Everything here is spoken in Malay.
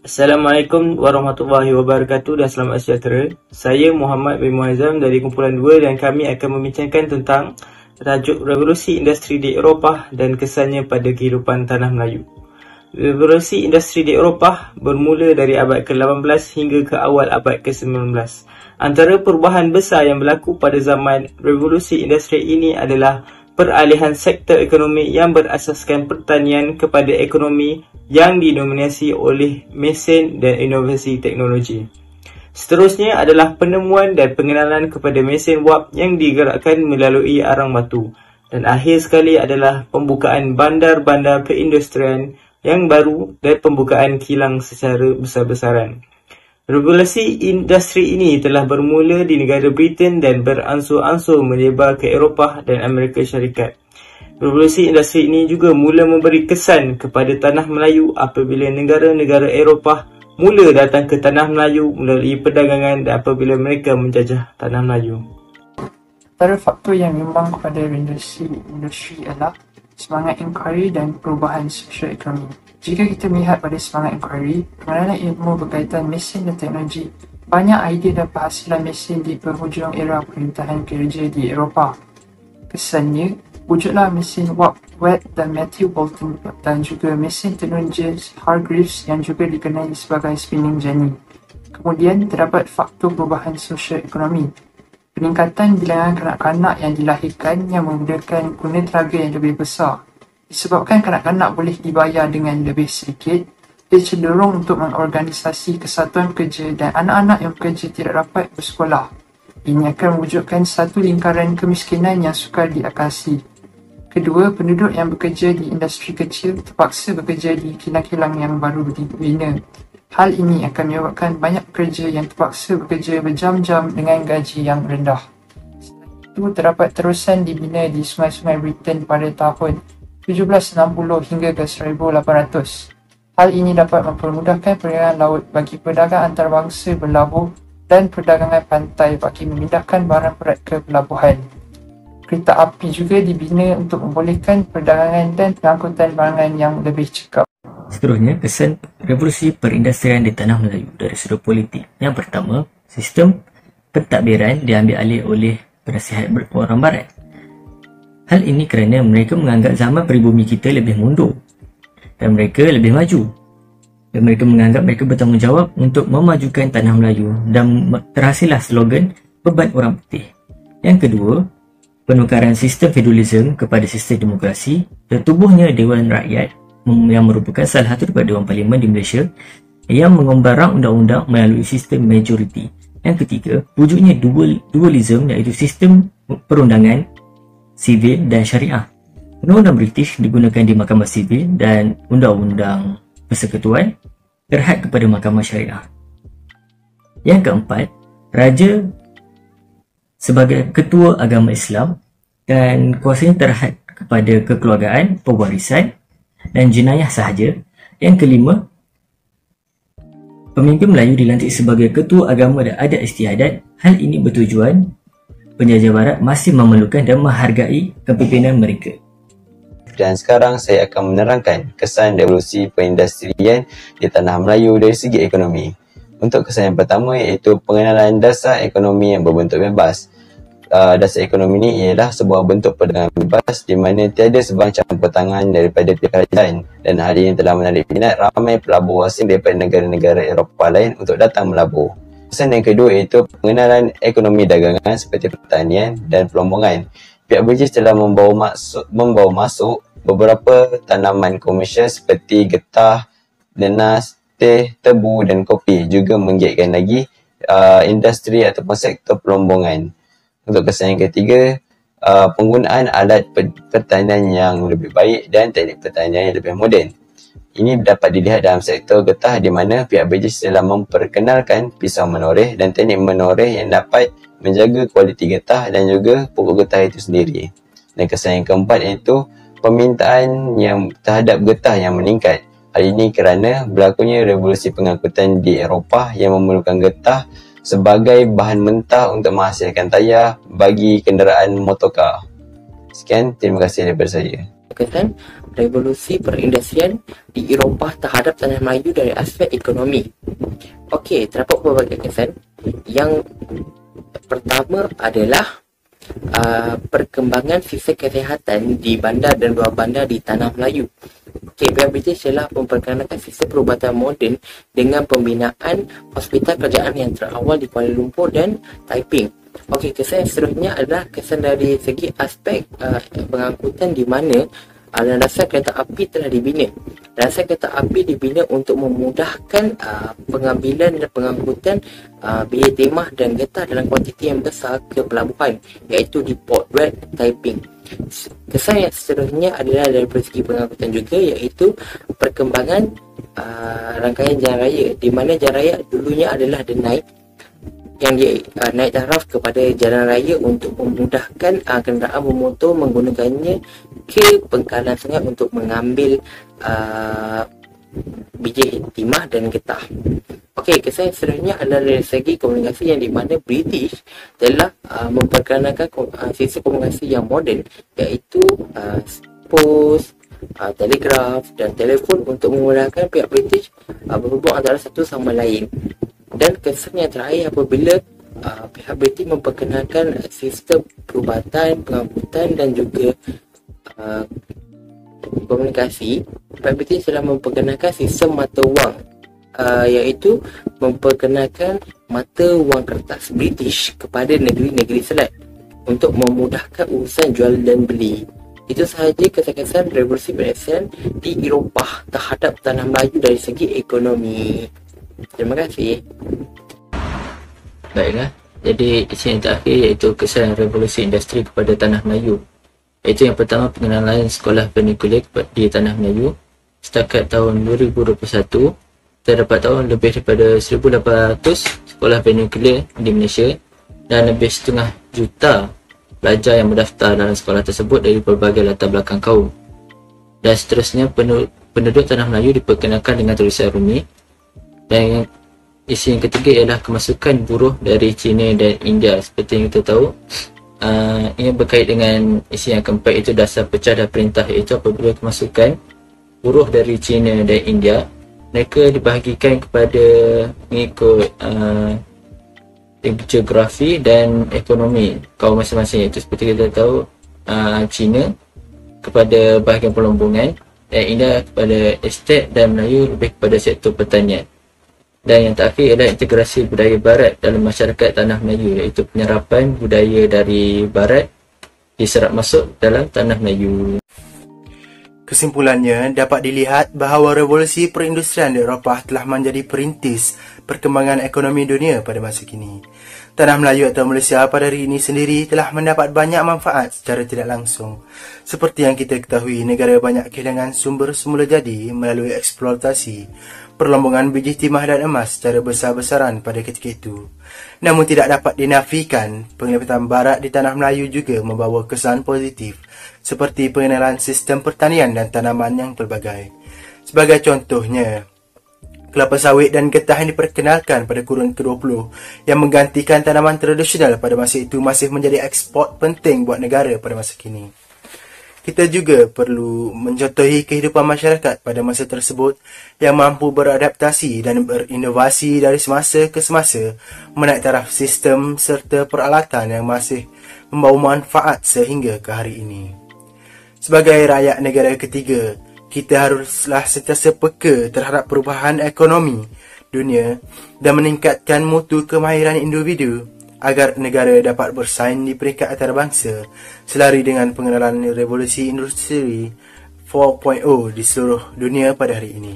Assalamualaikum warahmatullahi wabarakatuh dan selamat sejahtera. Saya Muhammad bin Muazzam dari kumpulan 2 dan kami akan membincangkan tentang tajuk revolusi industri di Eropah dan kesannya pada kehidupan tanah Melayu. Revolusi industri di Eropah bermula dari abad ke-18 hingga ke awal abad ke-19. Antara perubahan besar yang berlaku pada zaman revolusi industri ini adalah peralihan sektor ekonomi yang berasaskan pertanian kepada ekonomi yang didominasi oleh mesin dan inovasi teknologi. Seterusnya adalah penemuan dan pengenalan kepada mesin wap yang digerakkan melalui arang batu. Dan akhir sekali adalah pembukaan bandar-bandar perindustrian yang baru dan pembukaan kilang secara besar-besaran. Revolusi industri ini telah bermula di negara Britain dan beransur-ansur menyebar ke Eropah dan Amerika Syarikat. Revolusi industri ini juga mula memberi kesan kepada tanah Melayu apabila negara-negara Eropah mula datang ke tanah Melayu melalui perdagangan dan apabila mereka menjajah tanah Melayu. Antara faktor yang menyumbang kepada industri adalah semangat inquiry dan perubahan sosio-ekonomi. Jika kita melihat pada semangat inquiry, pengenalan ilmu berkaitan mesin dan teknologi, banyak idea dan penghasilan mesin di penghujung era pemerintahan kerja di Eropah. Kesannya, wujudlah mesin Watt dan Matthew Boulton dan juga mesin teknologi Hargreaves yang juga dikenali sebagai spinning jenny. Kemudian, terdapat faktor perubahan sosio-ekonomi. Peningkatan bilangan kanak-kanak yang dilahirkan yang memudahkan guna tenaga yang lebih besar. Disebabkan kanak-kanak boleh dibayar dengan lebih sedikit, dia cenderung untuk mengorganisasi kesatuan pekerja dan anak-anak yang bekerja tidak dapat bersekolah. Ini akan mewujudkan satu lingkaran kemiskinan yang sukar diatasi. Kedua, penduduk yang bekerja di industri kecil terpaksa bekerja di kilang-kilang yang baru dibina. Hal ini akan menyebabkan banyak pekerja yang terpaksa bekerja berjam-jam dengan gaji yang rendah. Itu terdapat terusan dibina di sungai-sungai Britain pada tahun 1760 hingga ke 1800. Hal ini dapat mempermudahkan perjalanan laut bagi pedagang antarabangsa berlabuh dan perdagangan pantai bagi memindahkan barang berat ke pelabuhan. Kereta api juga dibina untuk membolehkan perdagangan dan pengangkutan barangan yang lebih cekap. Seterusnya, kesan revolusi perindustrian di tanah Melayu dari sudut politik. Yang pertama, sistem pentadbiran diambil alih oleh penasihat orang Barat. Hal ini kerana mereka menganggap zaman peribumi kita lebih mundur dan mereka lebih maju. Dan mereka menganggap mereka bertanggungjawab untuk memajukan tanah Melayu dan terhasillah slogan beban orang putih. Yang kedua, penukaran sistem feudalism kepada sistem demokrasi, tertubuhnya Dewan Rakyat yang merupakan salah satu daripada Dewan Parlimen di Malaysia yang mengumbarang undang-undang melalui sistem majoriti. Yang ketiga, wujudnya dualism iaitu sistem perundangan sivil dan syariah. Undang-undang British digunakan di Mahkamah Sivil dan undang-undang persekutuan terhad kepada Mahkamah Syariah. Yang keempat, raja sebagai ketua agama Islam dan kuasanya terhad kepada kekeluargaan, pewarisan dan jenayah sahaja. Yang kelima, pemimpin Melayu dilantik sebagai ketua agama dan adat istiadat. Hal ini bertujuan penjajah barat masih memerlukan dan menghargai kepimpinan mereka. Dan sekarang saya akan menerangkan kesan revolusi perindustrian di tanah Melayu dari segi ekonomi. Untuk kesan yang pertama iaitu pengenalan dasar ekonomi yang berbentuk bebas. Dasar ekonomi ini ialah sebuah bentuk perdagangan bebas di mana tiada sebarang campur tangan daripada pihak kerajaan, dan hal ini telah menarik minat ramai pelabur asing daripada negara-negara Eropah lain untuk datang melabur. Kesan yang kedua iaitu pengenalan ekonomi dagangan seperti pertanian dan pelombongan. Pihak British telah membawa masuk beberapa tanaman komersial seperti getah, nenas, teh, tebu dan kopi, juga menggiatkan lagi industri ataupun sektor pelombongan. Untuk kesan yang ketiga, penggunaan alat pertanian yang lebih baik dan teknik pertanian yang lebih moden. Ini dapat dilihat dalam sektor getah di mana pihak British telah memperkenalkan pisau menoreh dan teknik menoreh yang dapat menjaga kualiti getah dan juga pokok getah itu sendiri. Dan kesan yang keempat iaitu permintaan yang terhadap getah yang meningkat. Hal ini kerana berlakunya revolusi pengangkutan di Eropah yang memerlukan getah sebagai bahan mentah untuk menghasilkan tayar bagi kenderaan motorkar. Sekian, terima kasih daripada saya. kesan revolusi perindustrian di Eropah terhadap tanah Melayu dari aspek ekonomi. Okey, terdapat beberapa kesan. Yang pertama adalah perkembangan sistem kesihatan di bandar dan luar bandar di tanah Melayu. Okey, pihak British telah memperkenalkan sistem perubatan moden dengan pembinaan hospital kerajaan yang terawal di Kuala Lumpur dan Taiping. Okey, kesan yang seterusnya adalah kesan dari segi aspek pengangkutan di mana landasan kereta api telah dibina. Landasan kereta api dibina untuk memudahkan pengambilan dan pengangkutan biji timah dan getah dalam kuantiti yang besar ke pelabuhan, iaitu di Port Red, Taiping. Kesan yang seterusnya adalah dari segi pengangkutan juga, iaitu perkembangan rangkaian jalan raya, di mana jalan raya dulunya adalah The Night, yang dia naik taraf kepada jalan raya untuk memudahkan kenderaan bermotor menggunakannya ke pangkalan sungai untuk mengambil biji timah dan getah. Okey, kesan seterusnya adalah dari segi komunikasi, yang di mana British telah memperkenalkan sistem komunikasi yang moden, iaitu pos, telegraf dan telefon untuk memudahkan pihak British berhubung antara satu sama lain. Dan kesan yang terakhir apabila pihak British memperkenalkan sistem perubatan, pengangkutan dan juga komunikasi, pihak British telah memperkenalkan sistem mata wang, iaitu memperkenalkan mata wang kertas British kepada negeri-negeri selat untuk memudahkan urusan jual dan beli. Itu sahaja kesan-kesan revolusi perindustrian di Eropah terhadap tanah Melayu dari segi ekonomi. Terima kasih. Baiklah, jadi isi yang terakhir iaitu kesan revolusi industri kepada tanah Melayu. Iaitu yang pertama, pengenalan sekolah vernacular di tanah Melayu. Setakat tahun 2021, terdapat tahun lebih daripada 1,800 sekolah vernacular di Malaysia dan lebih 1,5 juta pelajar yang mendaftar dalam sekolah tersebut dari berbagai latar belakang kaum. Dan seterusnya, penduduk tanah Melayu diperkenalkan dengan tulisan Rumi. Dan isi yang ketiga ialah kemasukan buruh dari China dan India. Seperti yang kita tahu, ini berkait dengan isi yang keempat, itu dasar pecah dan perintah, iaitu apabila kemasukan buruh dari China dan India, mereka dibahagikan kepada mengikut geografi dan ekonomi kaum masing-masing. Iaitu seperti kita tahu, China kepada bahagian pelombongan dan India kepada estet, dan Melayu lebih kepada sektor pertanian. Dan yang terakhir adalah integrasi budaya barat dalam masyarakat tanah Melayu, iaitu penyerapan budaya dari barat diserap masuk dalam tanah Melayu. Kesimpulannya, dapat dilihat bahawa revolusi perindustrian di Eropah telah menjadi perintis perkembangan ekonomi dunia pada masa kini. Tanah Melayu atau Malaysia pada hari ini sendiri telah mendapat banyak manfaat secara tidak langsung. Seperti yang kita ketahui, negara banyak kehilangan sumber semula jadi melalui eksploitasi perlombongan biji timah dan emas secara besar-besaran pada ketika itu. Namun tidak dapat dinafikan, penglibatan barat di tanah Melayu juga membawa kesan positif, seperti pengenalan sistem pertanian dan tanaman yang pelbagai. Sebagai contohnya, kelapa sawit dan getah yang diperkenalkan pada kurun ke-20 yang menggantikan tanaman tradisional pada masa itu masih menjadi ekspor penting buat negara pada masa kini. Kita juga perlu mencontohi kehidupan masyarakat pada masa tersebut yang mampu beradaptasi dan berinovasi dari semasa ke semasa, menaik taraf sistem serta peralatan yang masih membawa manfaat sehingga ke hari ini. Sebagai rakyat negara ketiga, kita haruslah sentiasa peka terhadap perubahan ekonomi dunia dan meningkatkan mutu kemahiran individu agar negara dapat bersaing di peringkat antarabangsa selari dengan pengenalan revolusi industri 4.0 di seluruh dunia pada hari ini.